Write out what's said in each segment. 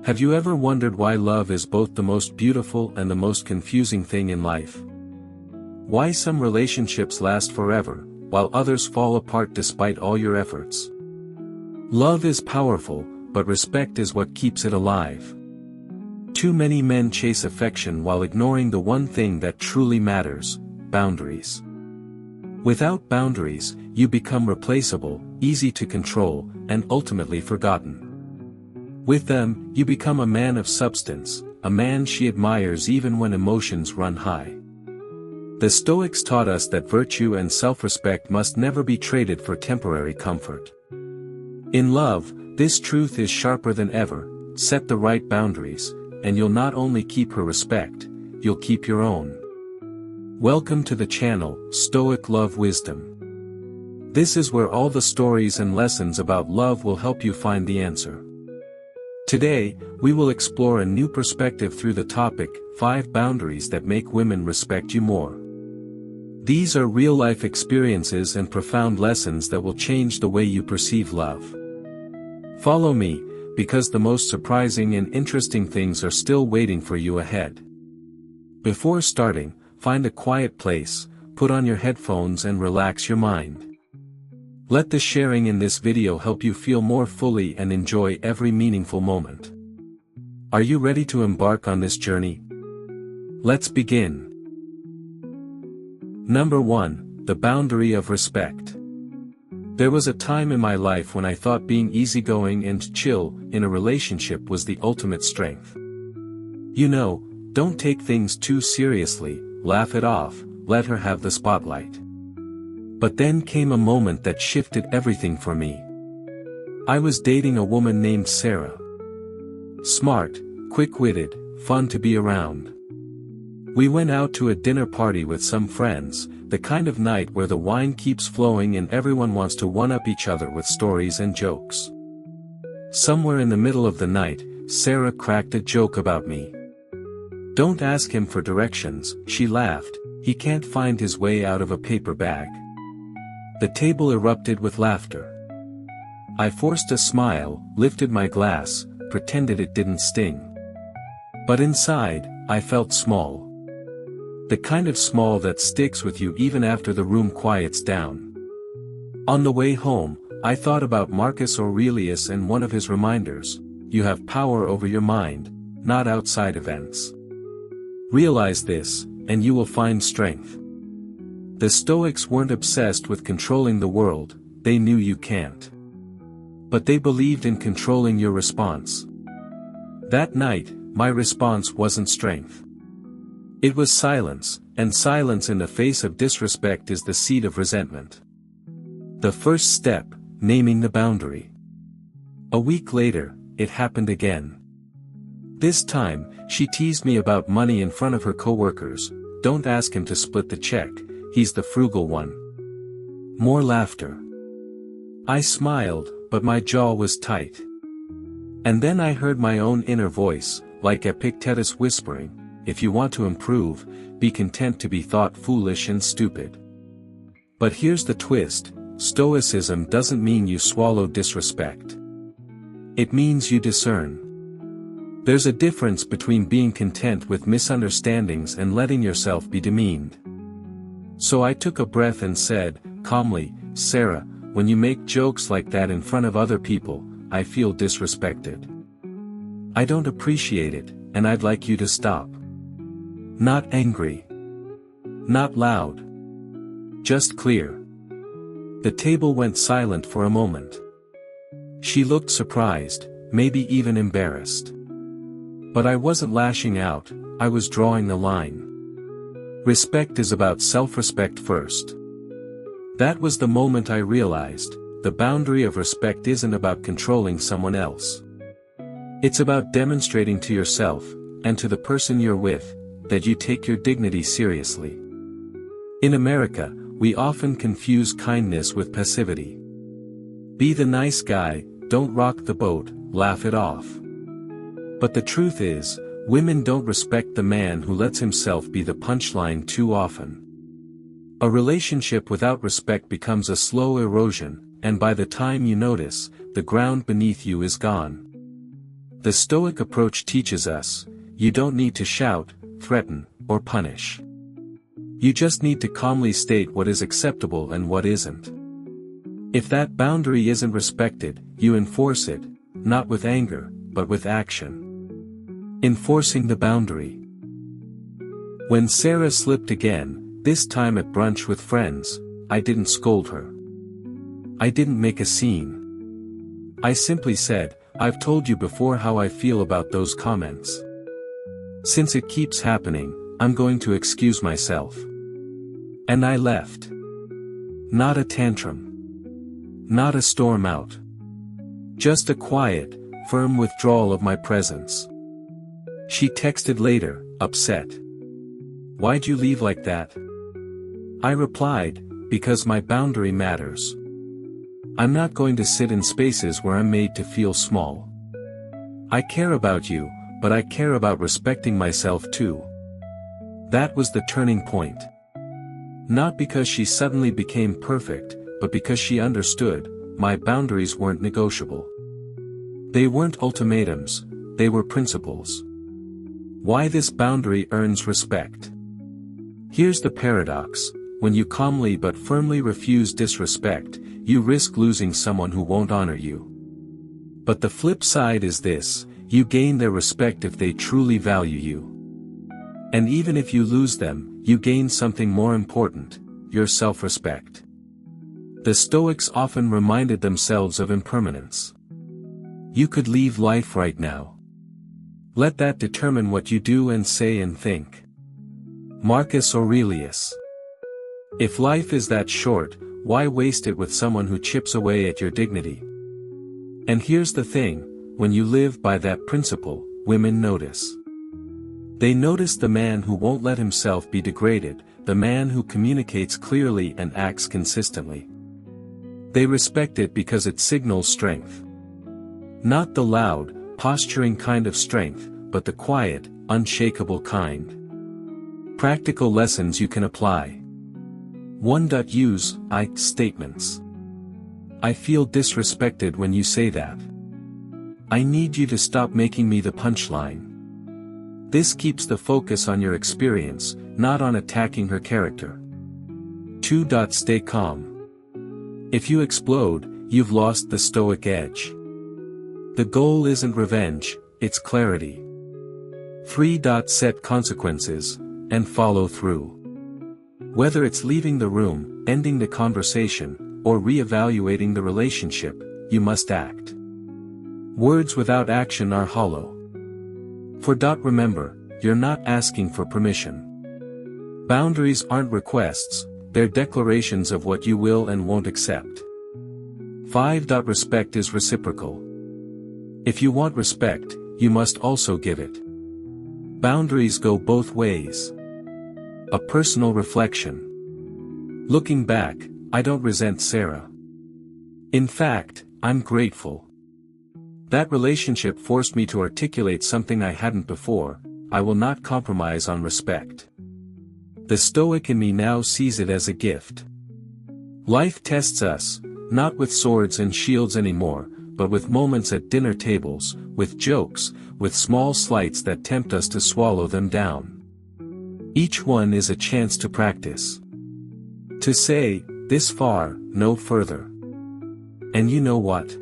Have you ever wondered why love is both the most beautiful and the most confusing thing in life? Why some relationships last forever, while others fall apart despite all your efforts? Love is powerful, but respect is what keeps it alive. Too many men chase affection while ignoring the one thing that truly matters: boundaries. Without boundaries, you become replaceable, easy to control, and ultimately forgotten. With them, you become a man of substance, a man she admires even when emotions run high. The Stoics taught us that virtue and self-respect must never be traded for temporary comfort. In love, this truth is sharper than ever: set the right boundaries, and you'll not only keep her respect, you'll keep your own. Welcome to the channel, Stoic Love Wisdom. This is where all the stories and lessons about love will help you find the answer. Today, we will explore a new perspective through the topic, 5 boundaries that make women respect you more. These are real-life experiences and profound lessons that will change the way you perceive love. Follow me, because the most surprising and interesting things are still waiting for you ahead. Before starting, find a quiet place, put on your headphones and relax your mind. Let the sharing in this video help you feel more fully and enjoy every meaningful moment. Are you ready to embark on this journey? Let's begin. Number 1, the boundary of respect. There was a time in my life when I thought being easygoing and chill in a relationship was the ultimate strength. You know, don't take things too seriously, laugh it off, let her have the spotlight. But then came a moment that shifted everything for me. I was dating a woman named Sarah. Smart, quick-witted, fun to be around. We went out to a dinner party with some friends, the kind of night where the wine keeps flowing and everyone wants to one-up each other with stories and jokes. Somewhere in the middle of the night, Sarah cracked a joke about me. "Don't ask him for directions," she laughed, "he can't find his way out of a paper bag." The table erupted with laughter. I forced a smile, lifted my glass, pretended it didn't sting. But inside, I felt small. The kind of small that sticks with you even after the room quiets down. On the way home, I thought about Marcus Aurelius and one of his reminders: you have power over your mind, not outside events. Realize this, and you will find strength. The Stoics weren't obsessed with controlling the world, they knew you can't. But they believed in controlling your response. That night, my response wasn't strength. It was silence, and silence in the face of disrespect is the seed of resentment. The first step, naming the boundary. A week later, it happened again. This time, she teased me about money in front of her coworkers. "Don't ask him to split the check, he's the frugal one." More laughter. I smiled, but my jaw was tight. And then I heard my own inner voice, like Epictetus whispering, "If you want to improve, be content to be thought foolish and stupid." But here's the twist: Stoicism doesn't mean you swallow disrespect. It means you discern. There's a difference between being content with misunderstandings and letting yourself be demeaned. So I took a breath and said, calmly, "Sarah, when you make jokes like that in front of other people, I feel disrespected. I don't appreciate it, and I'd like you to stop." Not angry. Not loud. Just clear. The table went silent for a moment. She looked surprised, maybe even embarrassed. But I wasn't lashing out, I was drawing the line. Respect is about self-respect first. That was the moment I realized, the boundary of respect isn't about controlling someone else. It's about demonstrating to yourself, and to the person you're with, that you take your dignity seriously. In America, we often confuse kindness with passivity. Be the nice guy, don't rock the boat, laugh it off. But the truth is, women don't respect the man who lets himself be the punchline too often. A relationship without respect becomes a slow erosion, and by the time you notice, the ground beneath you is gone. The Stoic approach teaches us, you don't need to shout, threaten, or punish. You just need to calmly state what is acceptable and what isn't. If that boundary isn't respected, you enforce it, not with anger, but with action. Enforcing the boundary. When Sarah slipped again, this time at brunch with friends, I didn't scold her. I didn't make a scene. I simply said, I've told you before how I feel about those comments. Since it keeps happening, I'm going to excuse myself. And I left. Not a tantrum. Not a storm out. Just a quiet, firm withdrawal of my presence. She texted later, upset. Why'd you leave like that? I replied, because my boundary matters. I'm not going to sit in spaces where I'm made to feel small. I care about you, but I care about respecting myself too. That was the turning point. Not because she suddenly became perfect, but because she understood, my boundaries weren't negotiable. They weren't ultimatums, they were principles. Why this boundary earns respect. Here's the paradox, when you calmly but firmly refuse disrespect, you risk losing someone who won't honor you. But the flip side is this, you gain their respect if they truly value you. And even if you lose them, you gain something more important, your self-respect. The Stoics often reminded themselves of impermanence. You could leave life right now. Let that determine what you do and say and think. Marcus Aurelius. If life is that short, why waste it with someone who chips away at your dignity? And here's the thing, when you live by that principle, women notice. They notice the man who won't let himself be degraded, the man who communicates clearly and acts consistently. They respect it because it signals strength. Not the loud, posturing kind of strength, but the quiet, unshakable kind. Practical lessons you can apply. 1. Use I statements. I feel disrespected when you say that. I need you to stop making me the punchline. This keeps the focus on your experience, not on attacking her character. 2. Stay calm. If you explode, you've lost the Stoic edge. The goal isn't revenge, it's clarity. 3. Set consequences, and follow through. Whether it's leaving the room, ending the conversation, or re-evaluating the relationship, you must act. Words without action are hollow. Remember, you're not asking for permission. Boundaries aren't requests, they're declarations of what you will and won't accept. 5. Respect is reciprocal. If you want respect, you must also give it. Boundaries go both ways. A personal reflection. Looking back, I don't resent Sarah. In fact, I'm grateful. That relationship forced me to articulate something I hadn't before, I will not compromise on respect. The Stoic in me now sees it as a gift. Life tests us, not with swords and shields anymore, but with moments at dinner tables, with jokes, with small slights that tempt us to swallow them down. Each one is a chance to practice. To say, this far, no further. And you know what?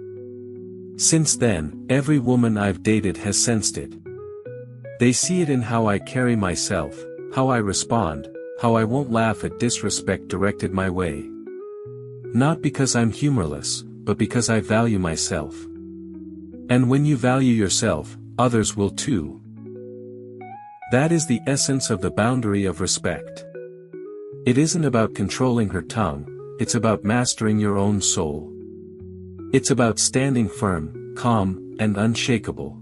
Since then, every woman I've dated has sensed it. They see it in how I carry myself, how I respond, how I won't laugh at disrespect directed my way. Not because I'm humorless, but because I value myself. And when you value yourself, others will too. That is the essence of the boundary of respect. It isn't about controlling her tongue, it's about mastering your own soul. It's about standing firm, calm, and unshakable.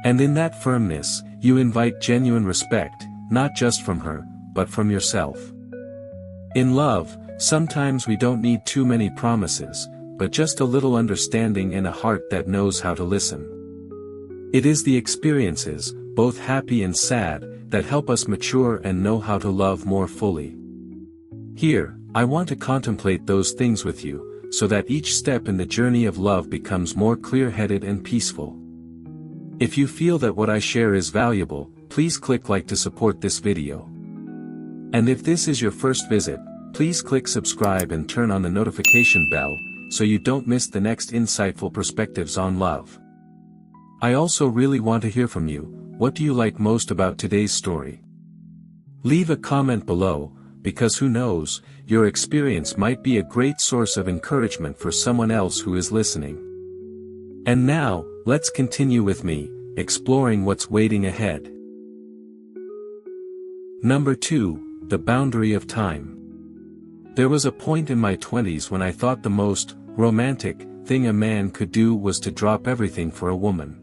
And in that firmness, you invite genuine respect, not just from her, but from yourself. In love, sometimes we don't need too many promises, but just a little understanding and a heart that knows how to listen. It is the experiences, both happy and sad, that help us mature and know how to love more fully. Here, I want to contemplate those things with you, so that each step in the journey of love becomes more clear-headed and peaceful. If you feel that what I share is valuable, please click like to support this video. And if this is your first visit, please click subscribe and turn on the notification bell, so you don't miss the next insightful perspectives on love. I also really want to hear from you. What do you like most about today's story? Leave a comment below, because who knows, your experience might be a great source of encouragement for someone else who is listening. And now, let's continue with me, exploring what's waiting ahead. Number 2, the boundary of time. There was a point in my 20s when I thought the most romantic thing a man could do was to drop everything for a woman.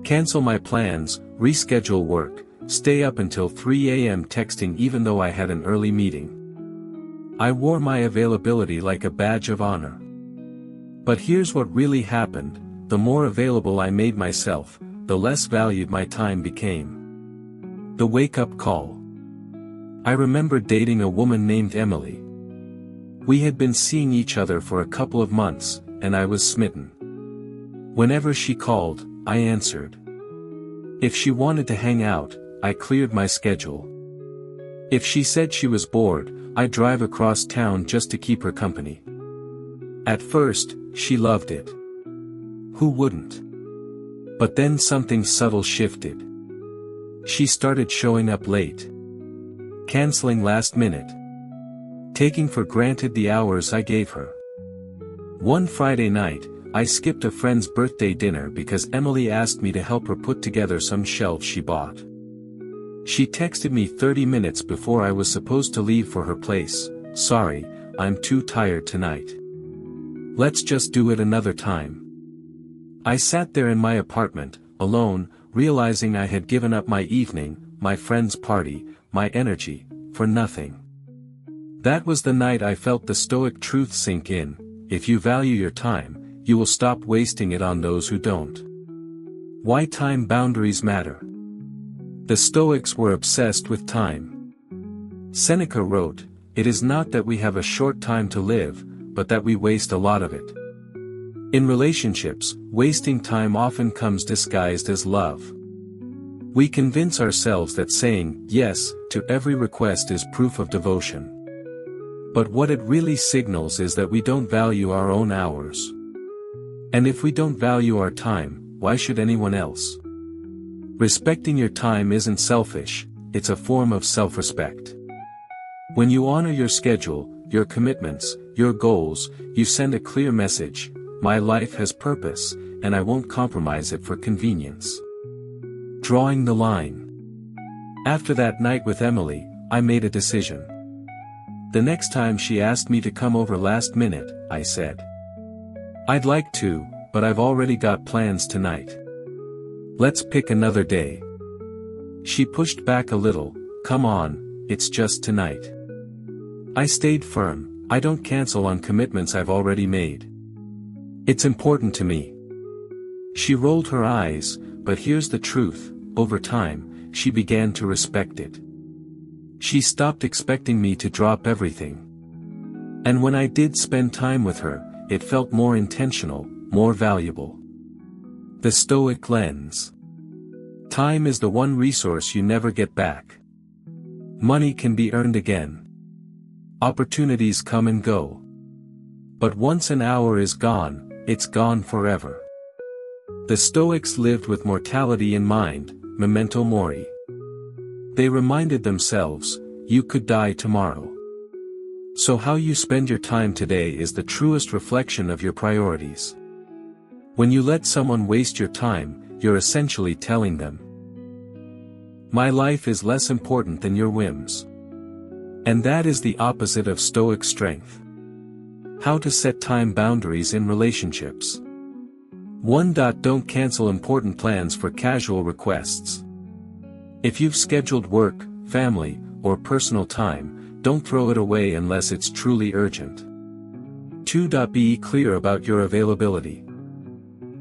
Cancel my plans, reschedule work, stay up until 3 a.m. texting even though I had an early meeting. I wore my availability like a badge of honor. But here's what really happened: the more available I made myself, the less valued my time became. The wake-up call. I remember dating a woman named Emily. We had been seeing each other for a couple of months, and I was smitten. Whenever she called, I answered. If she wanted to hang out, I cleared my schedule. If she said she was bored, I'd drive across town just to keep her company. At first, she loved it. Who wouldn't? But then something subtle shifted. She started showing up late. Canceling last minute. Taking for granted the hours I gave her. One Friday night, I skipped a friend's birthday dinner because Emily asked me to help her put together some shelves she bought. She texted me 30 minutes before I was supposed to leave for her place. Sorry, I'm too tired tonight. Let's just do it another time. I sat there in my apartment, alone, realizing I had given up my evening, my friend's party, my energy, for nothing. That was the night I felt the Stoic truth sink in: if you value your time, you will stop wasting it on those who don't. Why time boundaries matter. The Stoics were obsessed with time. Seneca wrote, "It is not that we have a short time to live, but that we waste a lot of it." In relationships, wasting time often comes disguised as love. We convince ourselves that saying yes to every request is proof of devotion. But what it really signals is that we don't value our own hours. And if we don't value our time, why should anyone else? Respecting your time isn't selfish, it's a form of self-respect. When you honor your schedule, your commitments, your goals, you send a clear message: my life has purpose, and I won't compromise it for convenience. Drawing the line. After that night with Emily, I made a decision. The next time she asked me to come over last minute, I said, "I'd like to, but I've already got plans tonight. Let's pick another day." She pushed back a little. "Come on, it's just tonight." I stayed firm. I don't cancel on commitments I've already made. It's important to me. She rolled her eyes, but here's the truth: over time, she began to respect it. She stopped expecting me to drop everything. And when I did spend time with her, it felt more intentional, more valuable. The Stoic lens. Time is the one resource you never get back. Money can be earned again. Opportunities come and go. But once an hour is gone, it's gone forever. The Stoics lived with mortality in mind, memento mori. They reminded themselves, you could die tomorrow. So how you spend your time today is the truest reflection of your priorities. When you let someone waste your time, you're essentially telling them, my life is less important than your whims. And that is the opposite of Stoic strength. How to set time boundaries in relationships. 1. Don't cancel important plans for casual requests. If you've scheduled work, family, or personal time, don't throw it away unless it's truly urgent. 2. Be clear about your availability.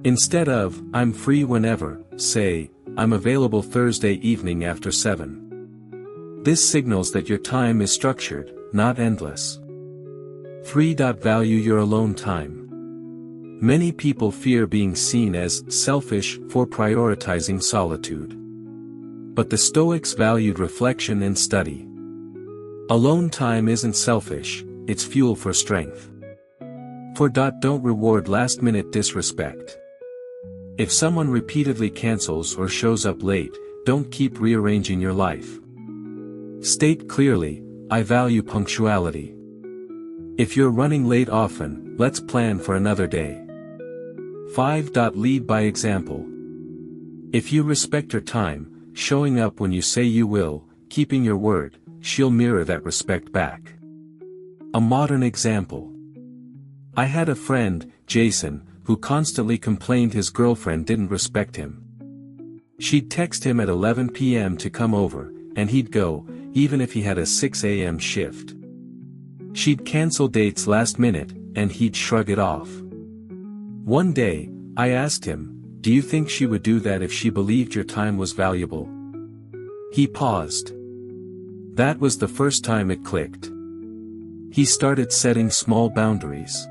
Instead of, I'm free whenever, say, I'm available Thursday evening after 7. This signals that your time is structured, not endless. 3. Value your alone time. Many people fear being seen as selfish for prioritizing solitude. But the Stoics valued reflection and study. Alone time isn't selfish, it's fuel for strength. Don't reward last-minute disrespect. If someone repeatedly cancels or shows up late, don't keep rearranging your life. State clearly, I value punctuality. If you're running late often, let's plan for another day. 5. Lead by example. If you respect her time, showing up when you say you will, keeping your word, she'll mirror that respect back. A modern example. I had a friend, Jason, who constantly complained his girlfriend didn't respect him. She'd text him at 11 p.m. to come over, and he'd go, even if he had a 6 a.m. shift. She'd cancel dates last minute, and he'd shrug it off. One day, I asked him, do you think she would do that if she believed your time was valuable? He paused. That was the first time it clicked. He started setting small boundaries.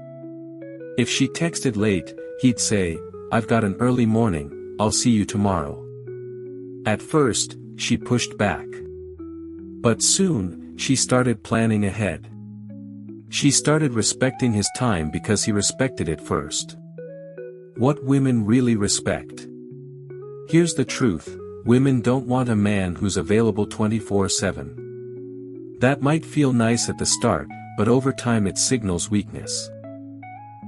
If she texted late, he'd say, I've got an early morning, I'll see you tomorrow. At first, she pushed back. But soon, she started planning ahead. She started respecting his time because he respected it first. What women really respect. Here's the truth, women don't want a man who's available 24/7. That might feel nice at the start, but over time it signals weakness.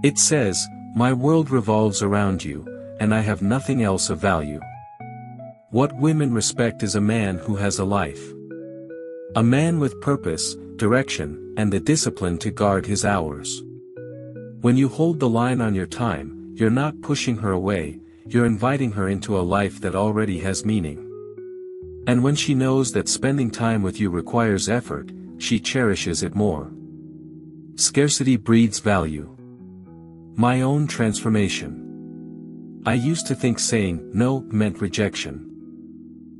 It says, my world revolves around you, and I have nothing else of value. What women respect is a man who has a life. A man with purpose, direction, and the discipline to guard his hours. When you hold the line on your time, you're not pushing her away, you're inviting her into a life that already has meaning. And when she knows that spending time with you requires effort, she cherishes it more. Scarcity breeds value. My own transformation. I used to think saying no meant rejection.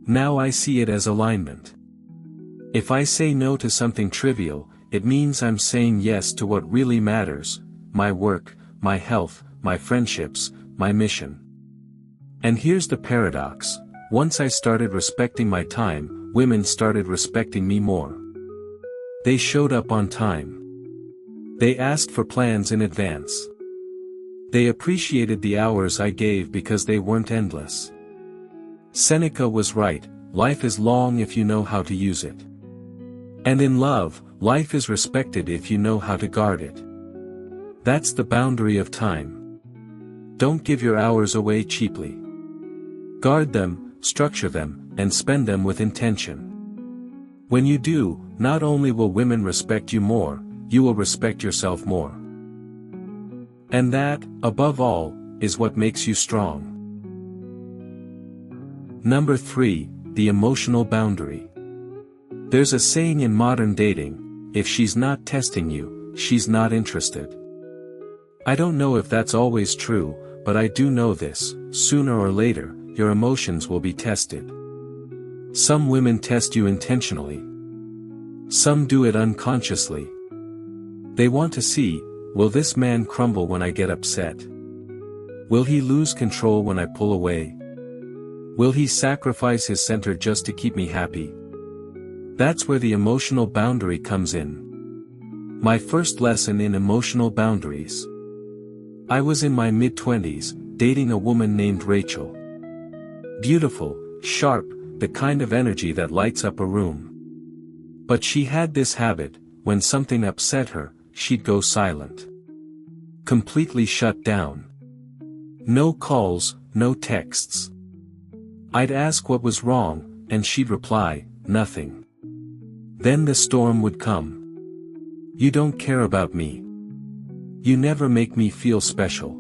Now I see it as alignment. If I say no to something trivial, it means I'm saying yes to what really matters, my work, my health, my friendships, my mission. And here's the paradox, once I started respecting my time, women started respecting me more. They showed up on time. They asked for plans in advance. They appreciated the hours I gave because they weren't endless. Seneca was right, life is long if you know how to use it. And in love, life is respected if you know how to guard it. That's the boundary of time. Don't give your hours away cheaply. Guard them, structure them, and spend them with intention. When you do, not only will women respect you more, you will respect yourself more. And that, above all, is what makes you strong. Number 3, the emotional boundary. There's a saying in modern dating, if she's not testing you, she's not interested. I don't know if that's always true, but I do know this, sooner or later, your emotions will be tested. Some women test you intentionally. Some do it unconsciously. They want to see, will this man crumble when I get upset? Will he lose control when I pull away? Will he sacrifice his center just to keep me happy? That's where the emotional boundary comes in. My first lesson in emotional boundaries. I was in my mid-20s, dating a woman named Rachel. Beautiful, sharp, the kind of energy that lights up a room. But she had this habit, when something upset her, she'd go silent. Completely shut down. No calls, no texts. I'd ask what was wrong, and she'd reply, nothing. Then the storm would come. You don't care about me. You never make me feel special.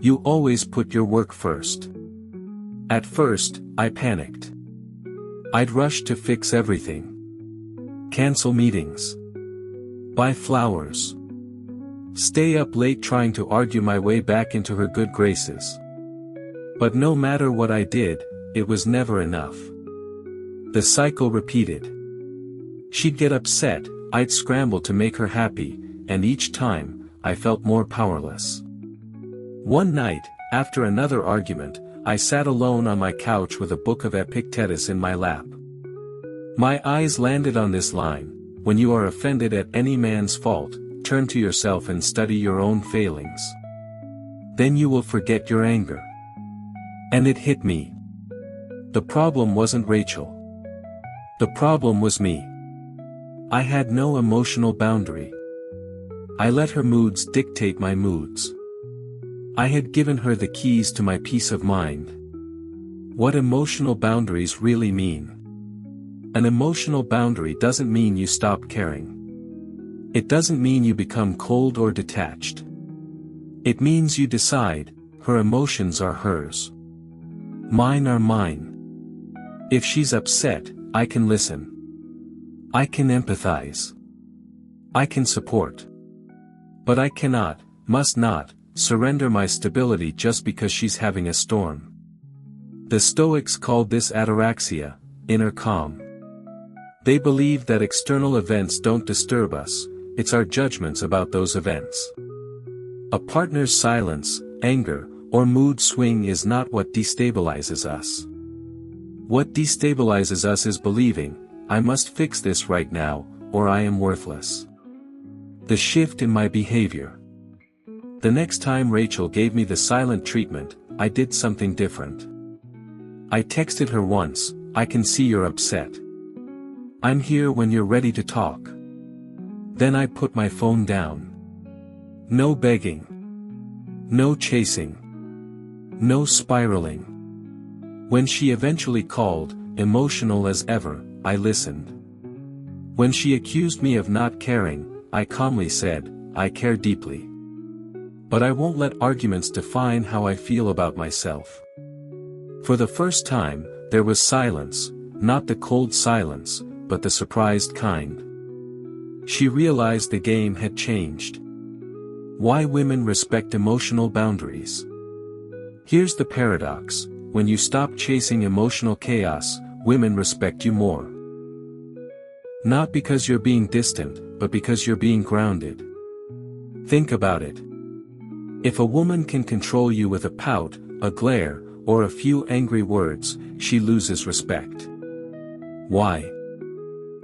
You always put your work first. At first, I panicked. I'd rush to fix everything. Cancel meetings. Buy flowers. Stay up late trying to argue my way back into her good graces. But no matter what I did, it was never enough. The cycle repeated. She'd get upset, I'd scramble to make her happy, and each time, I felt more powerless. One night, after another argument, I sat alone on my couch with a book of Epictetus in my lap. My eyes landed on this line: when you are offended at any man's fault, turn to yourself and study your own failings. Then you will forget your anger. And it hit me. The problem wasn't Rachel. The problem was me. I had no emotional boundary. I let her moods dictate my moods. I had given her the keys to my peace of mind. What emotional boundaries really mean? An emotional boundary doesn't mean you stop caring. It doesn't mean you become cold or detached. It means you decide, her emotions are hers. Mine are mine. If she's upset, I can listen. I can empathize. I can support. But I cannot, must not, surrender my stability just because she's having a storm. The Stoics called this ataraxia, inner calm. They believe that external events don't disturb us, it's our judgments about those events. A partner's silence, anger, or mood swing is not what destabilizes us. What destabilizes us is believing, I must fix this right now, or I am worthless. The shift in my behavior. The next time Rachel gave me the silent treatment, I did something different. I texted her once, I can see you're upset. I'm here when you're ready to talk. Then I put my phone down. No begging. No chasing. No spiraling. When she eventually called, emotional as ever, I listened. When she accused me of not caring, I calmly said, I care deeply. But I won't let arguments define how I feel about myself. For the first time, there was silence, not the cold silence, but the surprised kind. She realized the game had changed. Why women respect emotional boundaries. Here's the paradox: when you stop chasing emotional chaos, women respect you more. Not because you're being distant, but because you're being grounded. Think about it. If a woman can control you with a pout, a glare, or a few angry words, she loses respect. Why?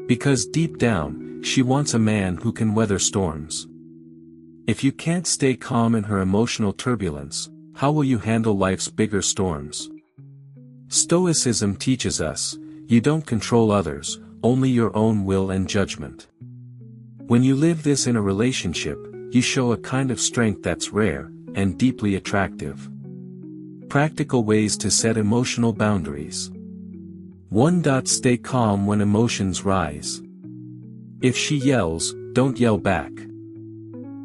Because deep down, she wants a man who can weather storms. If you can't stay calm in her emotional turbulence, how will you handle life's bigger storms? Stoicism teaches us, you don't control others, only your own will and judgment. When you live this in a relationship, you show a kind of strength that's rare, and deeply attractive. Practical ways to set emotional boundaries. 1. Stay calm when emotions rise. If she yells, don't yell back.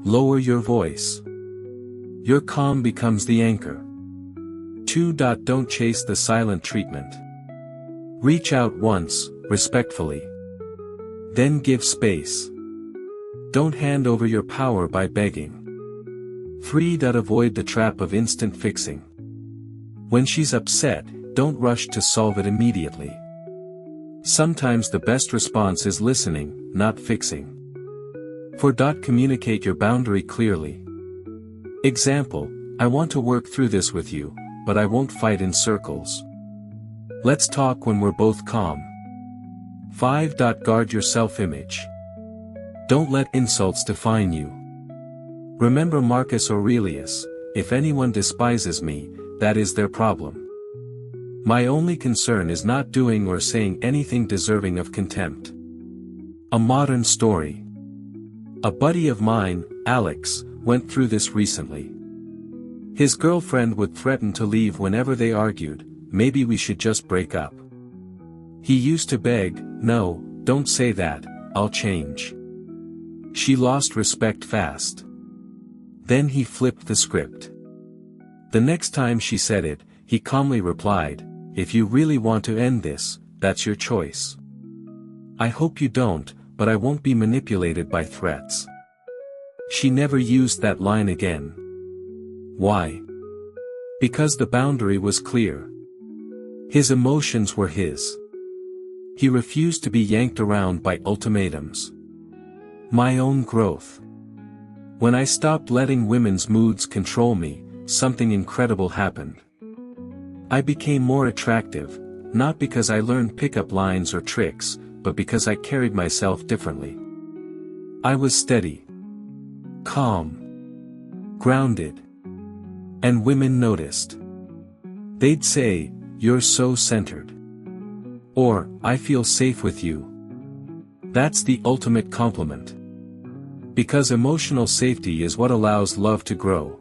Lower your voice. Your calm becomes the anchor. 2. Don't chase the silent treatment. Reach out once, respectfully. Then give space. Don't hand over your power by begging. 3. Avoid the trap of instant fixing. When she's upset, don't rush to solve it immediately. Sometimes the best response is listening, not fixing. 4. Communicate your boundary clearly. Example, I want to work through this with you, but I won't fight in circles. Let's talk when we're both calm. 5. Guard your self-image. Don't let insults define you. Remember Marcus Aurelius, if anyone despises me, that is their problem. My only concern is not doing or saying anything deserving of contempt. A modern story. A buddy of mine, Alex, went through this recently. His girlfriend would threaten to leave whenever they argued, maybe we should just break up. He used to beg, no, don't say that, I'll change. She lost respect fast. Then he flipped the script. The next time she said it, he calmly replied, if you really want to end this, that's your choice. I hope you don't, but I won't be manipulated by threats. She never used that line again. Why? Because the boundary was clear. His emotions were his. He refused to be yanked around by ultimatums. My own growth. When I stopped letting women's moods control me, something incredible happened. I became more attractive, not because I learned pickup lines or tricks, but because I carried myself differently. I was steady, calm, grounded. And women noticed. They'd say, "You're so centered." Or, "I feel safe with you." That's the ultimate compliment. Because emotional safety is what allows love to grow.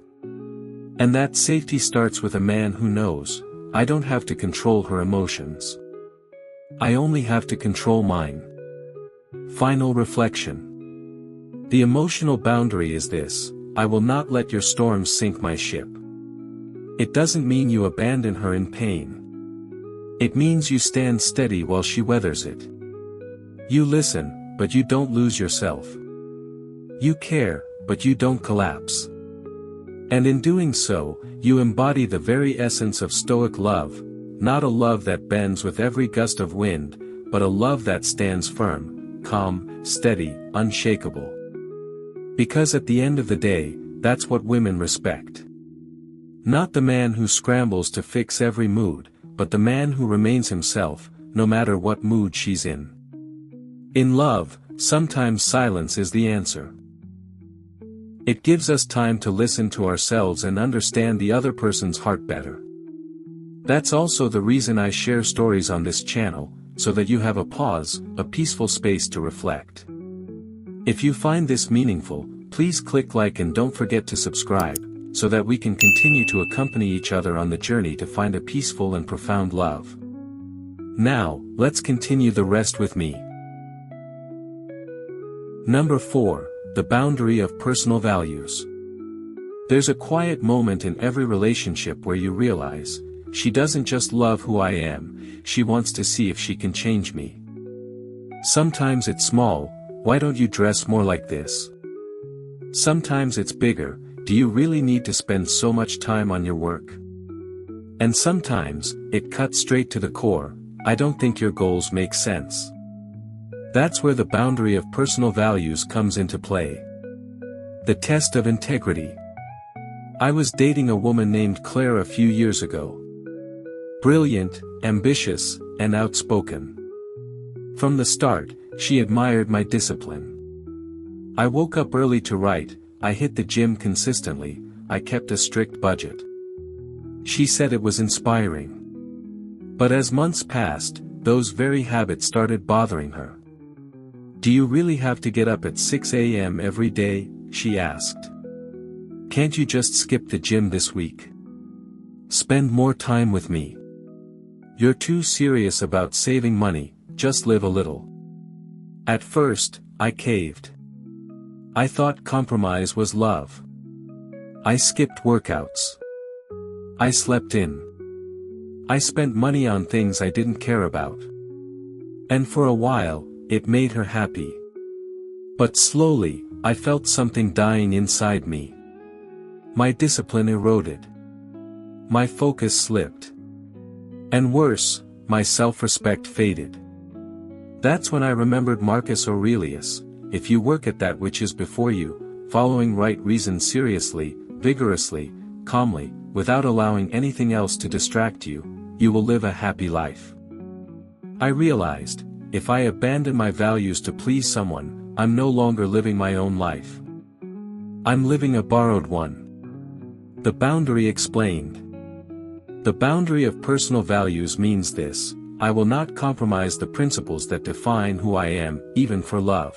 And that safety starts with a man who knows, I don't have to control her emotions. I only have to control mine. Final reflection. The emotional boundary is this: I will not let your storms sink my ship. It doesn't mean you abandon her in pain. It means you stand steady while she weathers it. You listen, but you don't lose yourself. You care, but you don't collapse. And in doing so, you embody the very essence of Stoic love, not a love that bends with every gust of wind, but a love that stands firm, calm, steady, unshakable. Because at the end of the day, that's what women respect. Not the man who scrambles to fix every mood, but the man who remains himself, no matter what mood she's in. In love, sometimes silence is the answer. It gives us time to listen to ourselves and understand the other person's heart better. That's also the reason I share stories on this channel, so that you have a pause, a peaceful space to reflect. If you find this meaningful, please click like and don't forget to subscribe, so that we can continue to accompany each other on the journey to find a peaceful and profound love. Now, let's continue the rest with me. Number 4. The boundary of personal values. There's a quiet moment in every relationship where you realize, she doesn't just love who I am, she wants to see if she can change me. Sometimes it's small: why don't you dress more like this? Sometimes it's bigger: do you really need to spend so much time on your work? And sometimes, it cuts straight to the core: I don't think your goals make sense. That's where the boundary of personal values comes into play. The test of integrity. I was dating a woman named Claire a few years ago. Brilliant, ambitious, and outspoken. From the start, she admired my discipline. I woke up early to write, I hit the gym consistently, I kept a strict budget. She said it was inspiring. But as months passed, those very habits started bothering her. Do you really have to get up at 6 a.m. every day? She asked. Can't you just skip the gym this week? Spend more time with me. You're too serious about saving money, just live a little. At first, I caved. I thought compromise was love. I skipped workouts. I slept in. I spent money on things I didn't care about. And for a while, it made her happy. But slowly, I felt something dying inside me. My discipline eroded. My focus slipped. And worse, my self-respect faded. That's when I remembered Marcus Aurelius: if you work at that which is before you, following right reason seriously, vigorously, calmly, without allowing anything else to distract you, you will live a happy life. I realized, if I abandon my values to please someone, I'm no longer living my own life. I'm living a borrowed one. The boundary explained. The boundary of personal values means this: I will not compromise the principles that define who I am, even for love.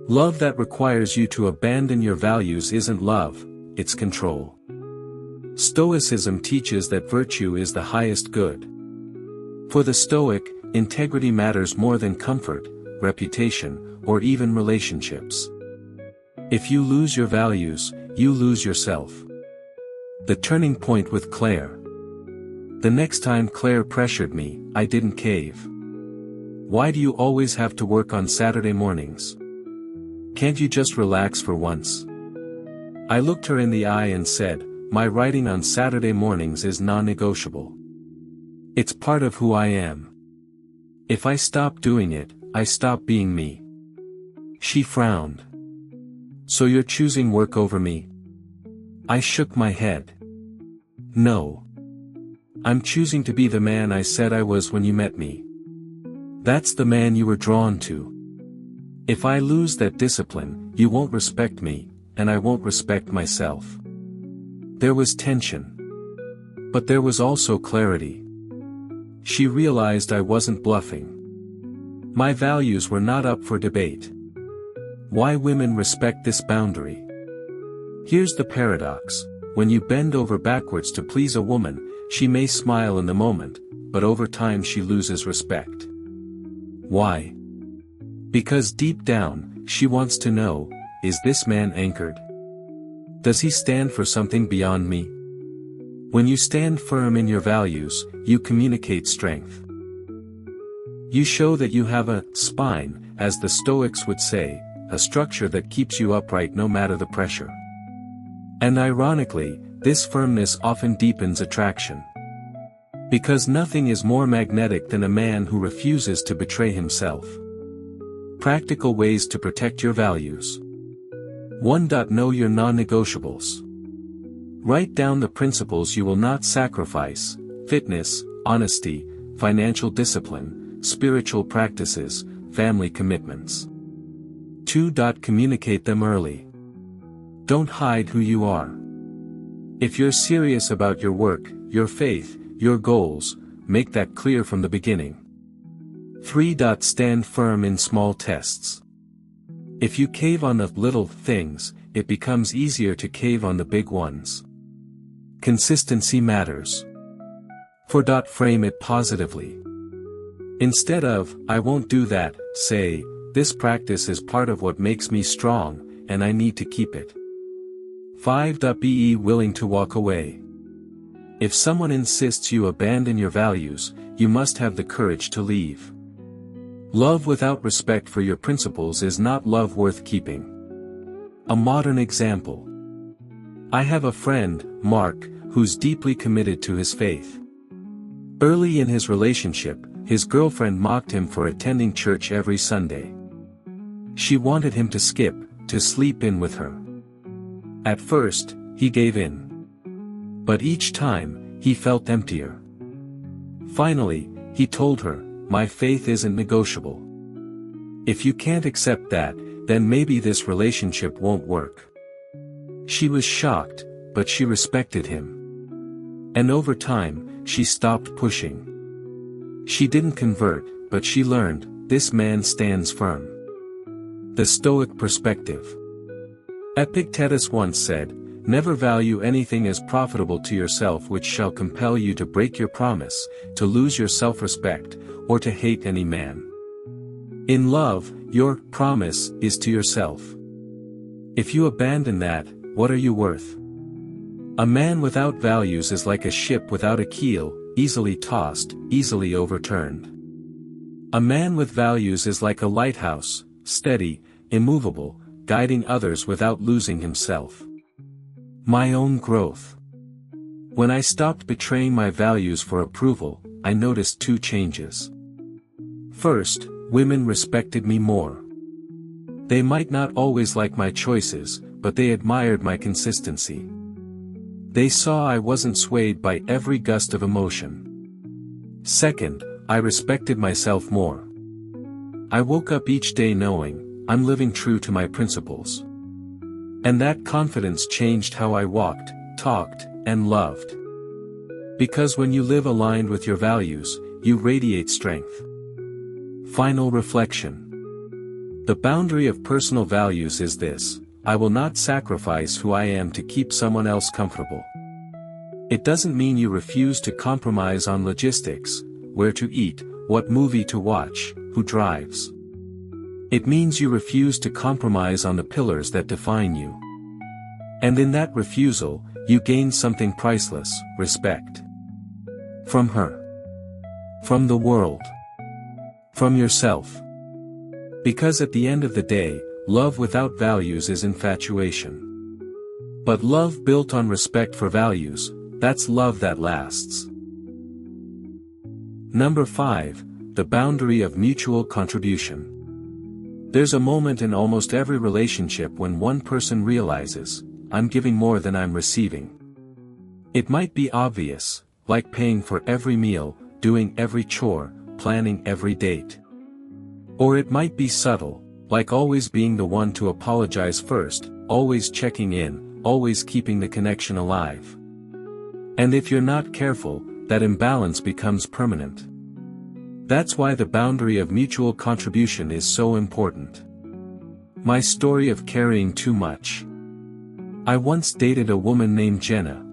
Love that requires you to abandon your values isn't love, it's control. Stoicism teaches that virtue is the highest good. For the Stoic, integrity matters more than comfort, reputation, or even relationships. If you lose your values, you lose yourself. The turning point with Claire. The next time Claire pressured me, I didn't cave. Why do you always have to work on Saturday mornings? Can't you just relax for once? I looked her in the eye and said, my writing on Saturday mornings is non-negotiable. It's part of who I am. If I stop doing it, I stop being me. She frowned. So you're choosing work over me? I shook my head. No. I'm choosing to be the man I said I was when you met me. That's the man you were drawn to. If I lose that discipline, you won't respect me, and I won't respect myself. There was tension. But there was also clarity. She realized I wasn't bluffing. My values were not up for debate. Why women respect this boundary? Here's the paradox. When you bend over backwards to please a woman, she may smile in the moment, but over time she loses respect. Why? Because deep down, she wants to know, is this man anchored? Does he stand for something beyond me? When you stand firm in your values, you communicate strength. You show that you have a spine, as the Stoics would say, a structure that keeps you upright no matter the pressure. And ironically, this firmness often deepens attraction. Because nothing is more magnetic than a man who refuses to betray himself. Practical ways to protect your values. 1. Know your non-negotiables. Write down the principles you will not sacrifice: fitness, honesty, financial discipline, spiritual practices, family commitments. 2. Communicate them early. Don't hide who you are. If you're serious about your work, your faith, your goals, make that clear from the beginning. 3. Stand firm in small tests. If you cave on the little things, it becomes easier to cave on the big ones. Consistency matters. 4. Frame it positively. Instead of, I won't do that, say, this practice is part of what makes me strong, and I need to keep it. 5. Be willing to walk away. If someone insists you abandon your values, you must have the courage to leave. Love without respect for your principles is not love worth keeping. A modern example. I have a friend, Mark, who's deeply committed to his faith. Early in his relationship, his girlfriend mocked him for attending church every Sunday. She wanted him to skip, to sleep in with her. At first, he gave in. But each time, he felt emptier. Finally, he told her, my faith isn't negotiable. If you can't accept that, then maybe this relationship won't work. She was shocked, but she respected him. And over time, she stopped pushing. She didn't convert, but she learned, this man stands firm. The Stoic perspective. Epictetus once said, never value anything as profitable to yourself which shall compel you to break your promise, to lose your self-respect, or to hate any man. In love, your promise is to yourself. If you abandon that, what are you worth? A man without values is like a ship without a keel, easily tossed, easily overturned. A man with values is like a lighthouse, steady, immovable, guiding others without losing himself. My own growth. When I stopped betraying my values for approval, I noticed 2 changes. First, women respected me more. They might not always like my choices, but they admired my consistency. They saw I wasn't swayed by every gust of emotion. Second, I respected myself more. I woke up each day knowing, I'm living true to my principles. And that confidence changed how I walked, talked, and loved. Because when you live aligned with your values, you radiate strength. Final reflection. The boundary of personal values is this: I will not sacrifice who I am to keep someone else comfortable. It doesn't mean you refuse to compromise on logistics, where to eat, what movie to watch, who drives. It means you refuse to compromise on the pillars that define you. And in that refusal, you gain something priceless: respect. From her. From the world. From yourself. Because at the end of the day, love without values is infatuation. But love built on respect for values, that's love that lasts. Number 5, the boundary of mutual contribution. There's a moment in almost every relationship when one person realizes, I'm giving more than I'm receiving. It might be obvious, like paying for every meal, doing every chore, planning every date. Or it might be subtle, like always being the one to apologize first, always checking in, always keeping the connection alive. And if you're not careful, that imbalance becomes permanent. That's why the boundary of mutual contribution is so important. My story of carrying too much. I once dated a woman named Jenna.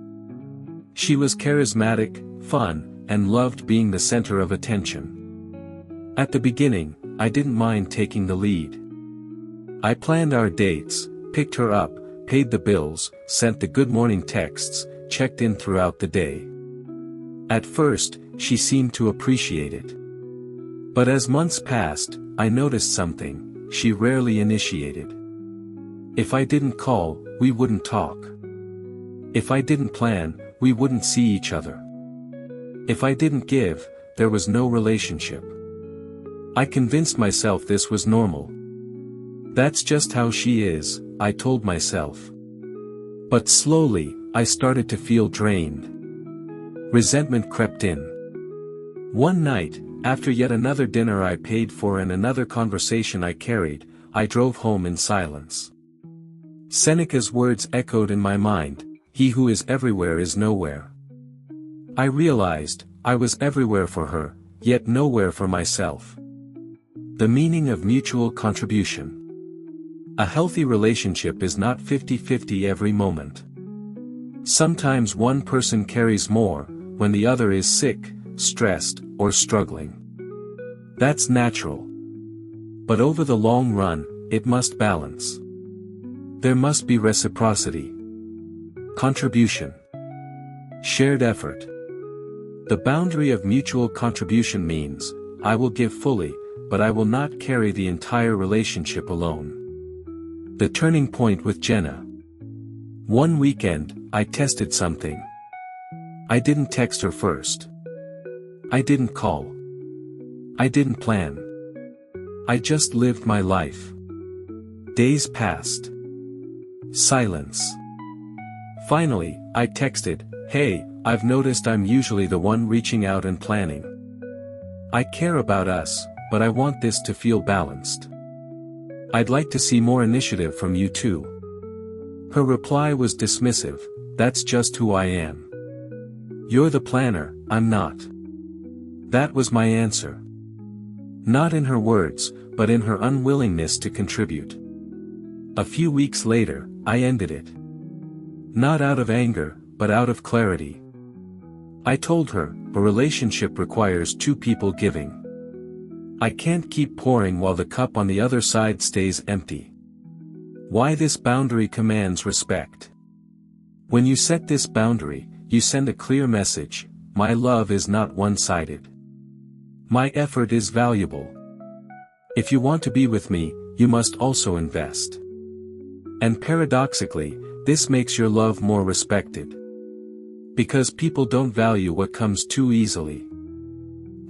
She was charismatic, fun, and loved being the center of attention. At the beginning, I didn't mind taking the lead. I planned our dates, picked her up, paid the bills, sent the good morning texts, checked in throughout the day. At first, she seemed to appreciate it. But as months passed, I noticed something: she rarely initiated. If I didn't call, we wouldn't talk. If I didn't plan, we wouldn't see each other. If I didn't give, there was no relationship. I convinced myself this was normal. That's just how she is, I told myself. But slowly, I started to feel drained. Resentment crept in. One night, after yet another dinner I paid for and another conversation I carried, I drove home in silence. Seneca's words echoed in my mind: "He who is everywhere is nowhere." I realized, I was everywhere for her, yet nowhere for myself. The meaning of mutual contribution. A healthy relationship is not 50-50 every moment. Sometimes one person carries more, when the other is sick, stressed, or struggling. That's natural. But over the long run, it must balance. There must be reciprocity. Contribution. Shared effort. The boundary of mutual contribution means, I will give fully, but I will not carry the entire relationship alone. The turning point with Jenna. One weekend, I tested something. I didn't text her first. I didn't call. I didn't plan. I just lived my life. Days passed. Silence. Finally, I texted, "Hey, I've noticed I'm usually the one reaching out and planning. I care about us, but I want this to feel balanced. I'd like to see more initiative from you too." Her reply was dismissive: "That's just who I am. You're the planner, I'm not." That was my answer. Not in her words, but in her unwillingness to contribute. A few weeks later, I ended it. Not out of anger, but out of clarity. I told her, a relationship requires two people giving. I can't keep pouring while the cup on the other side stays empty. Why this boundary commands respect. When you set this boundary, you send a clear message: my love is not one-sided. My effort is valuable. If you want to be with me, you must also invest. And paradoxically, this makes your love more respected. Because people don't value what comes too easily.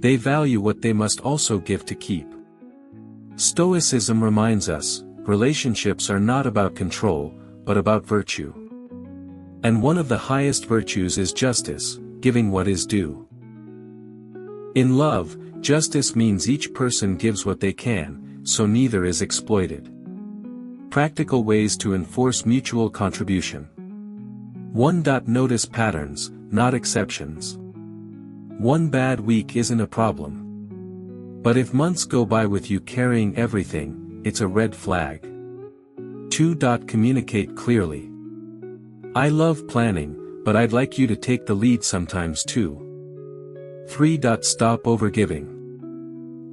They value what they must also give to keep. Stoicism reminds us, relationships are not about control, but about virtue. And one of the highest virtues is justice, giving what is due. In love, justice means each person gives what they can, so neither is exploited. Practical ways to enforce mutual contribution. 1. Notice patterns, not exceptions. One bad week isn't a problem. But if months go by with you carrying everything, it's a red flag. 2. Communicate clearly. I love planning, but I'd like you to take the lead sometimes too. 3. Stop overgiving.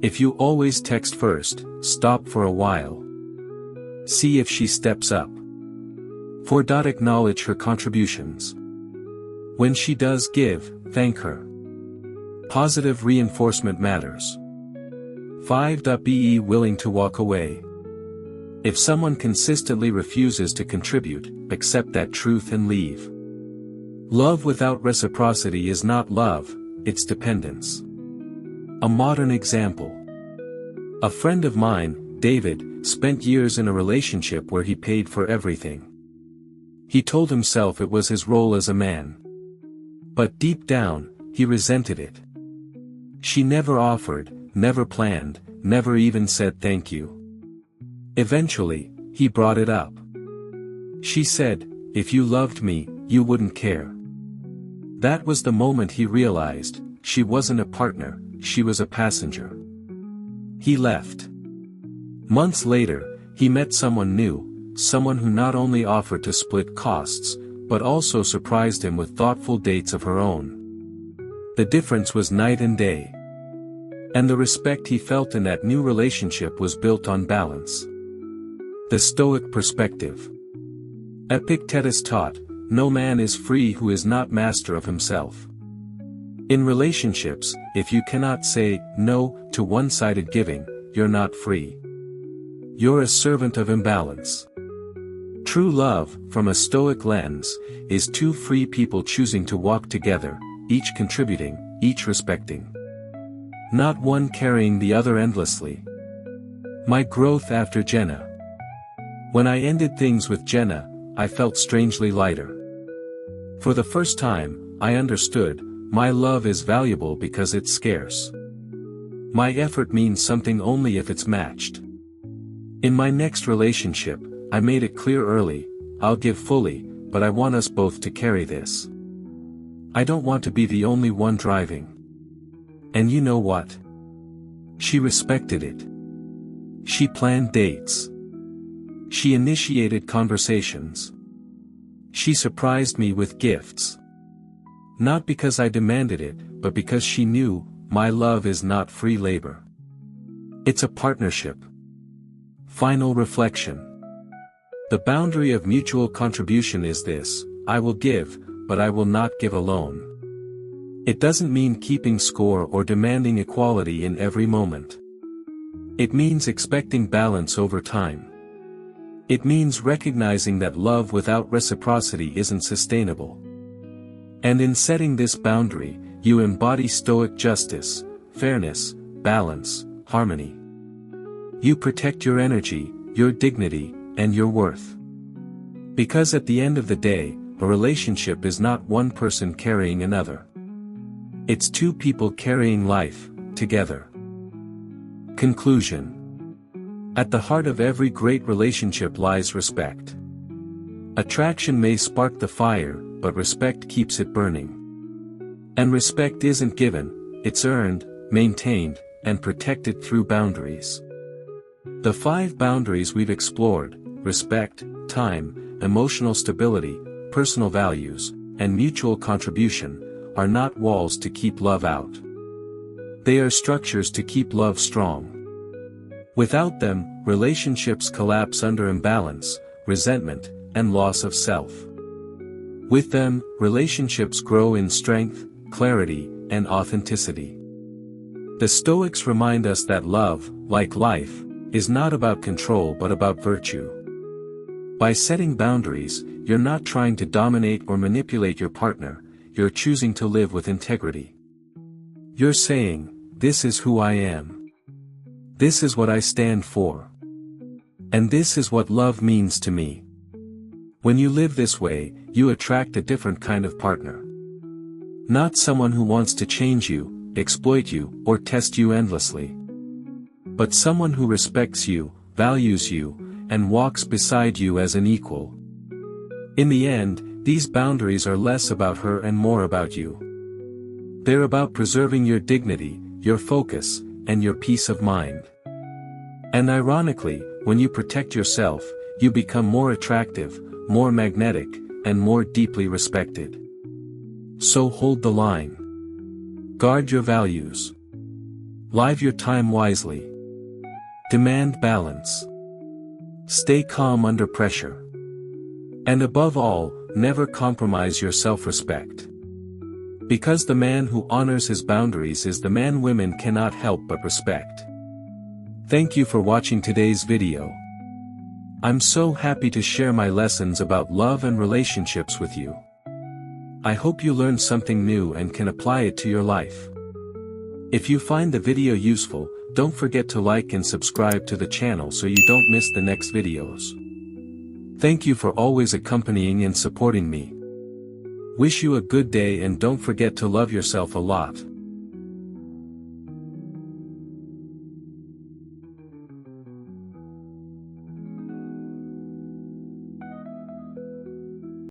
If you always text first, stop for a while. See if she steps up. 4. Acknowledge her contributions. When she does give, thank her. Positive reinforcement matters. 5. Be willing to walk away. If someone consistently refuses to contribute, accept that truth and leave. Love without reciprocity is not love, it's dependence. A modern example. A friend of mine, David, spent years in a relationship where he paid for everything. He told himself it was his role as a man. But deep down, he resented it. She never offered, never planned, never even said thank you. Eventually, he brought it up. She said, "If you loved me, you wouldn't care." That was the moment he realized, she wasn't a partner, she was a passenger. He left. Months later, he met someone new, someone who not only offered to split costs, but also surprised him with thoughtful dates of her own. The difference was night and day. And the respect he felt in that new relationship was built on balance. The Stoic perspective. Epictetus taught, "No man is free who is not master of himself." In relationships, if you cannot say no to one-sided giving, you're not free. You're a servant of imbalance. True love, from a Stoic lens, is two free people choosing to walk together, each contributing, each respecting. Not one carrying the other endlessly. My growth after Jenna. When I ended things with Jenna, I felt strangely lighter. For the first time, I understood, my love is valuable because it's scarce. My effort means something only if it's matched. In my next relationship, I made it clear early, I'll give fully, but I want us both to carry this. I don't want to be the only one driving. And you know what? She respected it. She planned dates. She initiated conversations. She surprised me with gifts. Not because I demanded it, but because she knew, my love is not free labor. It's a partnership. Final reflection. The boundary of mutual contribution is this: I will give, but I will not give alone. It doesn't mean keeping score or demanding equality in every moment. It means expecting balance over time. It means recognizing that love without reciprocity isn't sustainable. And in setting this boundary, you embody Stoic justice, fairness, balance, harmony. You protect your energy, your dignity, and your worth. Because at the end of the day, a relationship is not one person carrying another. It's two people carrying life, together. Conclusion. At the heart of every great relationship lies respect. Attraction may spark the fire, but respect keeps it burning. And respect isn't given, it's earned, maintained, and protected through boundaries. The 5 boundaries we've explored, respect, time, emotional stability, personal values, and mutual contribution, are not walls to keep love out. They are structures to keep love strong. Without them, relationships collapse under imbalance, resentment, and loss of self. With them, relationships grow in strength, clarity, and authenticity. The Stoics remind us that love, like life, is not about control but about virtue. By setting boundaries, you're not trying to dominate or manipulate your partner, you're choosing to live with integrity. You're saying, this is who I am. This is what I stand for. And this is what love means to me. When you live this way, you attract a different kind of partner. Not someone who wants to change you, exploit you, or test you endlessly. But someone who respects you, values you, and walks beside you as an equal. In the end, these boundaries are less about her and more about you. They're about preserving your dignity, your focus, and your peace of mind. And ironically, when you protect yourself, you become more attractive, more magnetic, and more deeply respected. So hold the line. Guard your values. Live your time wisely. Demand balance. Stay calm under pressure. And above all, never compromise your self-respect. Because the man who honors his boundaries is the man women cannot help but respect. Thank you for watching today's video. I'm so happy to share my lessons about love and relationships with you. I hope you learned something new and can apply it to your life. If you find the video useful, don't forget to like and subscribe to the channel so you don't miss the next videos. Thank you for always accompanying and supporting me. Wish you a good day and don't forget to love yourself a lot.